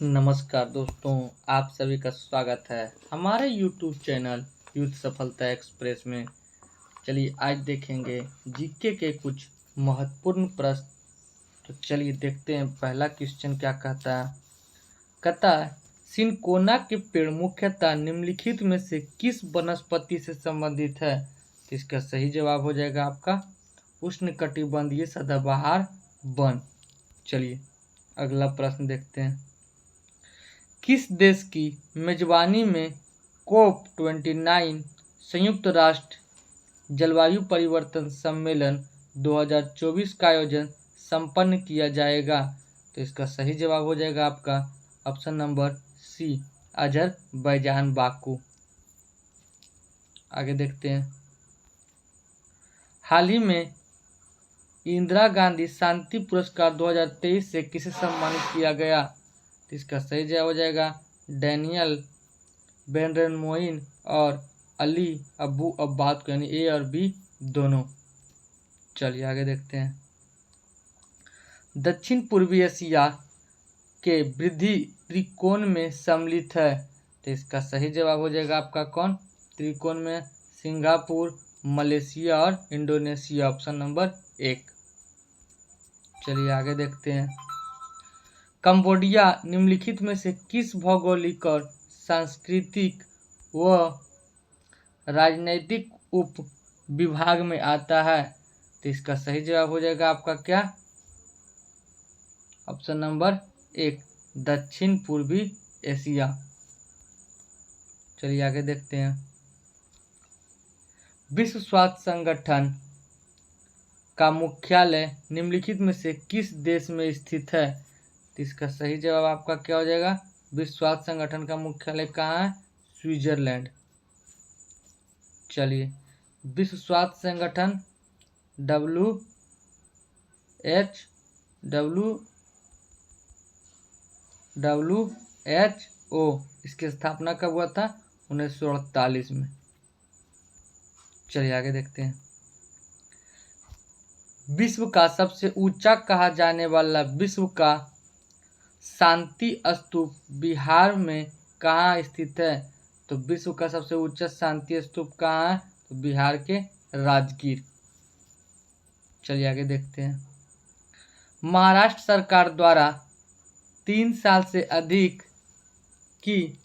नमस्कार दोस्तों, आप सभी का स्वागत है हमारे YouTube चैनल यूथ सफलता एक्सप्रेस में। चलिए आज देखेंगे जीके के कुछ महत्वपूर्ण प्रश्न। तो चलिए देखते हैं पहला क्वेश्चन क्या कहता है। कहता है सिनकोना के पेड़ मुख्यतः निम्नलिखित में से किस वनस्पति से संबंधित है। तो इसका सही जवाब हो जाएगा आपका उष्णकटिबंधीय सदाबहार वन। चलिए अगला प्रश्न देखते हैं। किस देश की मेजबानी में COP29 संयुक्त राष्ट्र जलवायु परिवर्तन सम्मेलन 2024 का आयोजन संपन्न किया जाएगा। तो इसका सही जवाब हो जाएगा आपका option number C, Azerbaijan Baku. आगे देखते हैं। हाल ही में इंदिरा गांधी शांति पुरस्कार 2023 से किसे सम्मानित किया गया। तो इसका सही जवाब हो जाएगा डैनियल बेनरेन और अली अबू अब्बाद को, यानी ए और बी दोनों। चलिए आगे देखते हैं। दक्षिण पूर्वी एशिया के वृद्धि त्रिकोण में सम्मिलित है। तो इसका सही जवाब हो जाएगा आपका कौन त्रिकोण में, सिंगापुर, मलेशिया और इंडोनेशिया, ऑप्शन नंबर 1। चलिए आगे देखते हैं। कंबोडिया निम्नलिखित में से किस भौगोलिक और सांस्कृतिक व राजनैतिक उप विभाग में आता है। तो इसका सही जवाब हो जाएगा आपका क्या, ऑप्शन नंबर 1, दक्षिण पूर्वी एशिया। चलिए आगे देखते हैं। विश्व स्वास्थ्य संगठन का मुख्यालय निम्नलिखित में से किस देश में स्थित है। तो इसका सही जवाब आपका क्या हो जाएगा, विश्व स्वास्थ्य संगठन का मुख्यालय कहाँ है, स्विट्जरलैंड। चलिए विश्व स्वास्थ्य संगठन WHO इसकी स्थापना कब हुआ था, 1948 में। चलिए आगे देखते हैं। विश्व का सबसे ऊंचा कहा जाने वाला विश्व का शांति स्तूप बिहार में कहाँ स्थित है। तो विश्व का सबसे ऊंचा शांति स्तूप कहाँ है, तो बिहार के राजगीर। चलिए आगे देखते हैं। महाराष्ट्र सरकार द्वारा 3 साल से अधिक की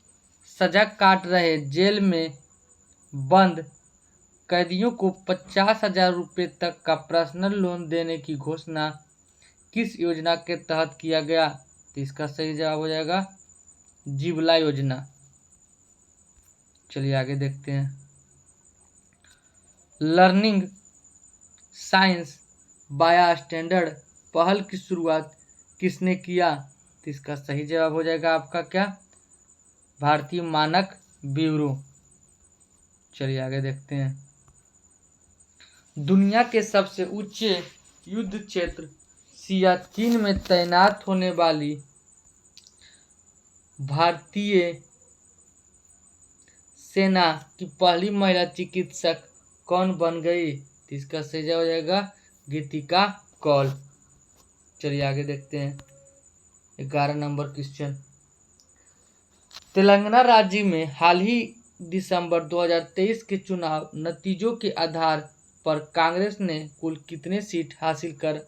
सजा काट रहे जेल में बंद कैदियों को 50,000 रुपये तक का पर्सनल लोन देने की घोषणा किस योजना के तहत किया गया। तो इसका सही जवाब हो जाएगा जीवला योजना। चलिए आगे देखते हैं। लर्निंग साइंस बाय स्टैंडर्ड पहल की शुरुआत किसने किया। तो इसका सही जवाब हो जाएगा आपका क्या, भारतीय मानक ब्यूरो। चलिए आगे देखते हैं। दुनिया के सबसे ऊंचे युद्ध क्षेत्र सियाचिन में तैनात होने वाली भारतीय सेना की पहली महिला चिकित्सक कौन बन गई। तो इसका सही जवाब हो जाएगा गीतिका कौल। चलिए आगे देखते हैं। 11 नंबर क्वेश्चन। तेलंगाना राज्य में हाल ही दिसंबर 2023 के चुनाव नतीजों के आधार पर कांग्रेस ने कुल कितने सीट हासिल कर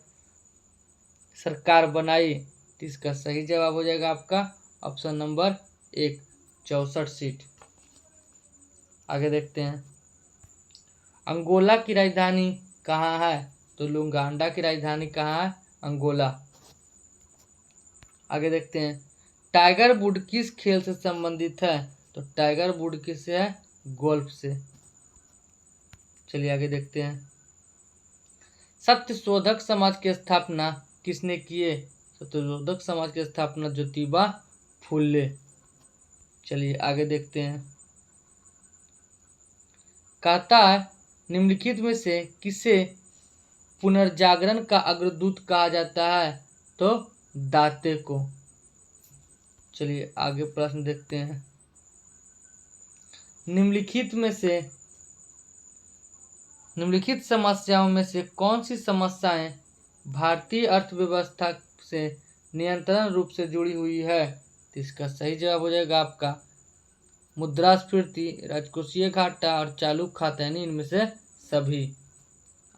सरकार बनाई। तो इसका सही जवाब हो जाएगा आपका ऑप्शन नंबर 1, 64 सीट। आगे देखते हैं। अंगोला की राजधानी कहाँ है। तो लुंगांडा की राजधानी कहाँ है, अंगोला। आगे देखते हैं। टाइगर वुड किस खेल से संबंधित है। तो टाइगर वुड किससे है, गोल्फ से। चलिए आगे देखते हैं। सत्यशोधक समाज की स्थापना किसने किए। सत्यशोधक समाज की स्थापना ज्योतिबा फुले। चलिए आगे देखते हैं। कहता है निम्नलिखित में से किसे पुनर्जागरण का अग्रदूत कहा जाता है। तो दाते को। चलिए आगे प्रश्न देखते हैं। निम्नलिखित समस्याओं में से कौन सी समस्याएं भारतीय अर्थव्यवस्था से निरंतर रूप से जुड़ी हुई है। तो इसका सही जवाब हो जाएगा आपका मुद्रास्फीति, राजकोषीय घाटा और चालू खाता, यानी इनमें से सभी।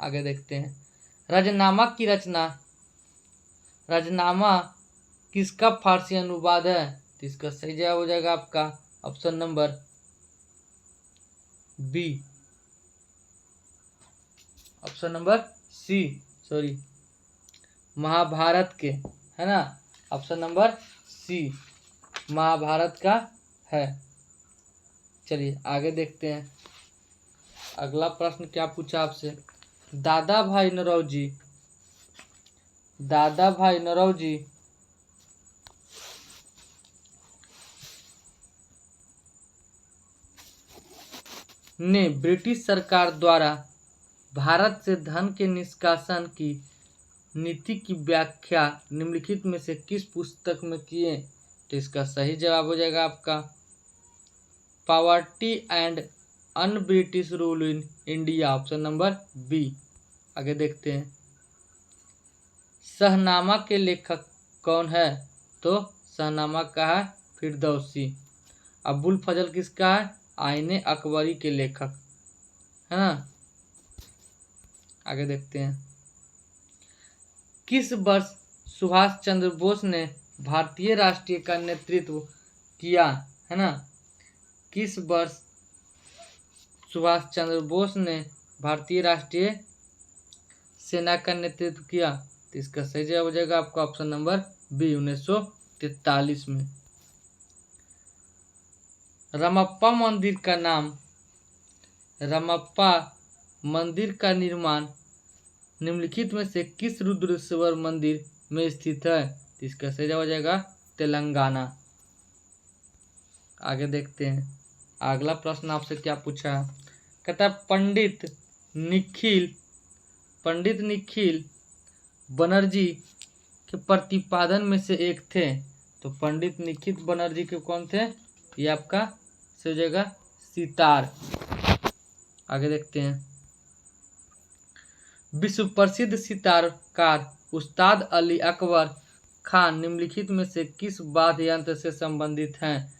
आगे देखते हैं, राजनामा की रचना, राजनामा किसका फारसी अनुवाद है? तो इसका सही जवाब हो जाएगा आपका option number B, option number C, sorry, Mahabharata के, है ना, ऑप्शन नंबर सी महाभारत का है। चलिए आगे देखते हैं, अगला प्रश्न क्या पूछा आपसे। दादा भाई नौरोजी, दादा भाई नौरोजी ने ब्रिटिश सरकार द्वारा भारत से धन के निष्कासन की नीति की व्याख्या निम्नलिखित में से किस पुस्तक में किए? तो इसका सही जवाब हो जाएगा आपका poverty and un British rule in India, option number B. आगे देखते हैं, शहनामा के लेखक कौन है? तो शहनामा का है फिरदौसी। अबुल फजल किसका है? आईने अकबरी के लेखक, है ना। आगे देखते हैं, किस वर्ष सुभाष चंद्र बोस ने भारतीय राष्ट्रीय का नेतृत्व किया? है ना, किस वर्ष सुभाष चंद्र बोस ने भारतीय राष्ट्रीय सेना का नेतृत्व किया? तो इसका सही जवाब हो जाएगा आपका ऑप्शन नंबर बी, 1943 में। रामप्पा मंदिर का नाम, रामप्पा मंदिर का निर्माण निम्नलिखित में से किस रुद्रेश्वर मंदिर में स्थित है? तो इसका सही जवाब हो जाएगा तेलंगाना। आगे देखते हैं, अगला प्रश्न आपसे क्या पूछा है। कहता है पंडित निखिल बनर्जी के प्रतिपादन में से एक थे। तो पंडित निखिल बनर्जी के कौन थे? ये आपका सही हो जाएगा सितार। आगे देखते हैं, विश्व प्रसिद्ध सितारकार उस्ताद अली अकबर खान निम्नलिखित में से किस वाद्य यंत्र से संबंधित हैं?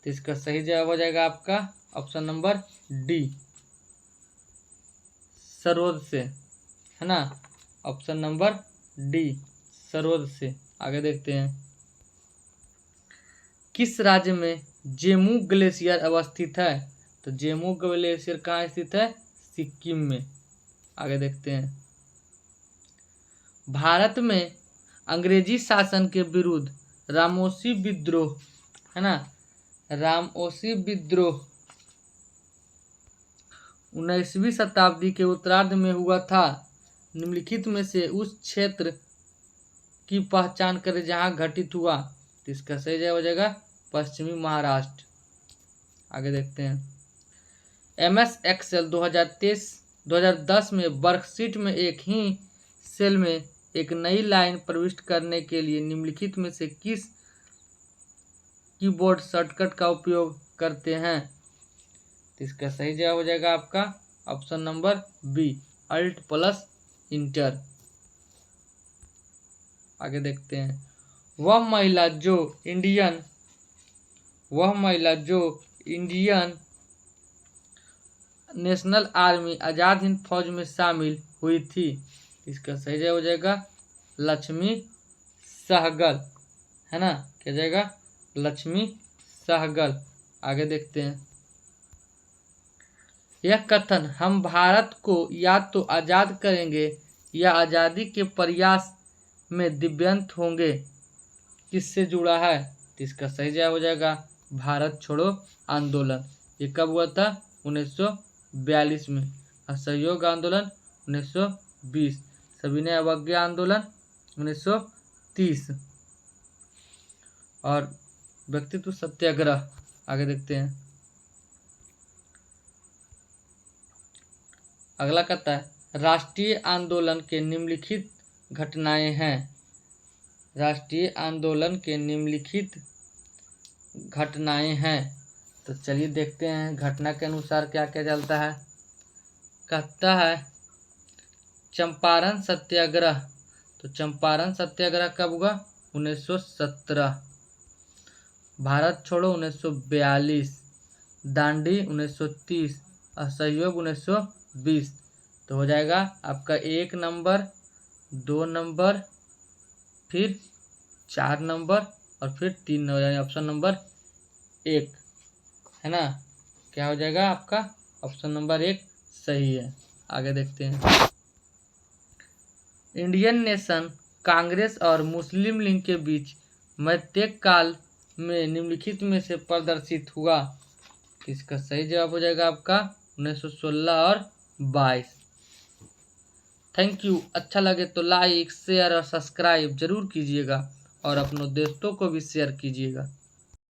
तो इसका सही जवाब हो जाएगा आपका ऑप्शन नंबर डी, सरोद से, है ना, ऑप्शन नंबर डी, सरोद से। आगे देखते हैं, किस राज्य में जेमू ग्लेशियर अवस्थित है? तो जेमू ग्लेशियर कहाँ स्थित है? सिक्किम में। आगे देखते हैं, भारत में अंग्रेजी शासन के विरुद्ध रामोसी विद्रोह, है ना, रामोसी विद्रोह 19वीं शताब्दी के उत्तरार्ध में हुआ था। निम्नलिखित में से उस क्षेत्र की पहचान करें जहां घटित हुआ। तो इसका सही जवाब हो जाएगा पश्चिमी महाराष्ट्र। आगे देखते हैं, MS एक्सेल 2010 में वर्कशीट में एक ही सेल में एक नई लाइन प्रविष्ट करने के लिए निम्नलिखित में से किस कीबोर्ड शॉर्टकट का उपयोग करते हैं? तो इसका सही जवाब हो जाएगा आपका option number B, alt plus enter. आगे देखते हैं, वह महिला जो Indian national army Azad Hind Fauj में शामिल हुई थी। इसका सही जवाब हो जाएगा लक्ष्मी सहगल, है ना, क्या जाएगा लक्ष्मी सहगल। आगे देखते हैं, यह कथन हम भारत को या तो आजाद करेंगे या आजादी के प्रयास में दिव्यांत होंगे किससे जुड़ा है? तो इसका सही जवाब हो जाएगा भारत छोड़ो आंदोलन। ये कब हुआ था? 1942 में। असहयोग आंदोलन 1920, सविनय अवज्ञा आंदोलन 1930 और व्यक्तित्व सत्याग्रह। आगे देखते हैं, अगला कहता है राष्ट्रीय आंदोलन के निम्नलिखित घटनाएं हैं। राष्ट्रीय आंदोलन के निम्नलिखित घटनाएं हैं। तो चलिए देखते हैं घटना के अनुसार क्या क्या चलता है। कहता है चंपारण सत्याग्रह। तो चंपारण सत्याग्रह कब हुआ? 1917। भारत छोड़ो 1942, दांडी 1930, असहयोग 1920। तो हो जाएगा आपका 1 नंबर, 2 नंबर, फिर 4 नंबर और फिर 3 नंबर, यानी ऑप्शन नंबर 1 है ना। क्या हो जाएगा आपका ऑप्शन नंबर 1 सही है। आगे देखते हैं। इंडियन नेशन कांग्रेस और मुस्लिम लीग के बीच मध्यकाल में निम्नलिखित में से प्रदर्शित हुआ। इसका सही जवाब हो जाएगा आपका 1916 और 22। Thank you. अच्छा लगे तो लाइक, शेयर और सब्सक्राइब जरूर कीजिएगा और अपनों दोस्तों को भी शेयर कीजिएगा।